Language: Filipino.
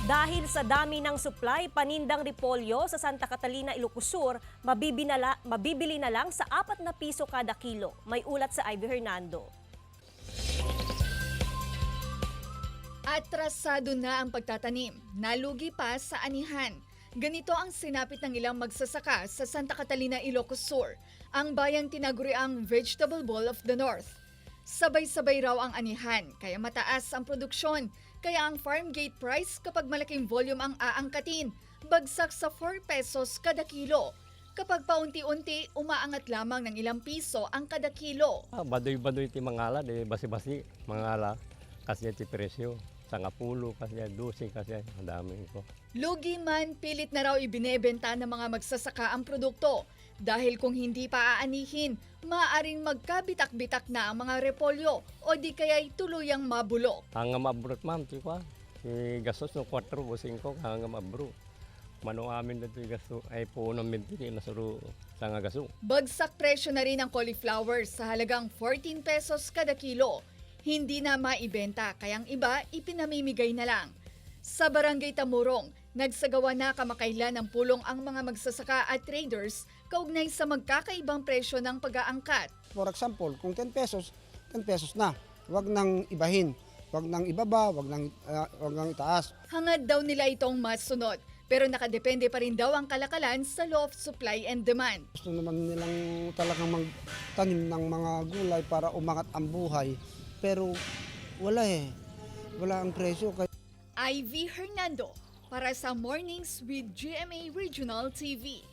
Dahil sa dami ng supply, panindang repolyo sa Santa Catalina, Ilocos Sur, mabibili na lang sa 4 na piso kada kilo. May ulat sa Ivy Hernando. Atrasado na ang pagtatanim, nalugi pa sa anihan. Ganito ang sinapit ng ilang magsasaka sa Santa Catalina, Ilocos Sur, ang bayang tinaguriang Vegetable Bowl of the North. Sabay-sabay raw ang anihan, kaya mataas ang produksyon. Kaya ang farm gate price kapag malaking volume ang aangkatin, bagsak sa 4 pesos kada kilo. Kapag paunti-unti, umaangat lamang ng ilang piso ang kada kilo. Baduy-baduy ti mangala, di basi-basi mangala. Kasi ti presyo, 10 kasi 12 kasi ang dami ko. Lugi man, pilit na raw ibinebenta ng mga magsasaka ang produkto. Dahil kung hindi pa aanihin, maaaring magkabitak-bitak na ang mga repolyo o di kaya'y tuluyang mabulok. Hanggang mabrot ma'am, ti kwa. Si gasos no 4 o 5 hanggang mabro. Mano amin na ti gaso ay puno minti na suru sa nga gaso. Bagsak presyo na rin ang cauliflower sa halagang 14 pesos kada kilo. Hindi na maibenta, kayang iba ipinamimigay na lang. Sa Barangay Tamurong, nagsagawa na kamakailan ng pulong ang mga magsasaka at traders kaugnay sa magkakaibang presyo ng pag-aangkat. For example, kung 10 pesos na. Huwag nang ibahin, huwag nang ibaba, huwag nang itaas. Hangad daw nila itong masunod, pero nakadepende pa rin daw ang kalakalan sa law of supply and demand. Gusto naman nilang talagang magtanim ng mga gulay para umangat ang buhay. Pero wala wala ang presyo. Ivy Hernando para sa Mornings with GMA Regional TV.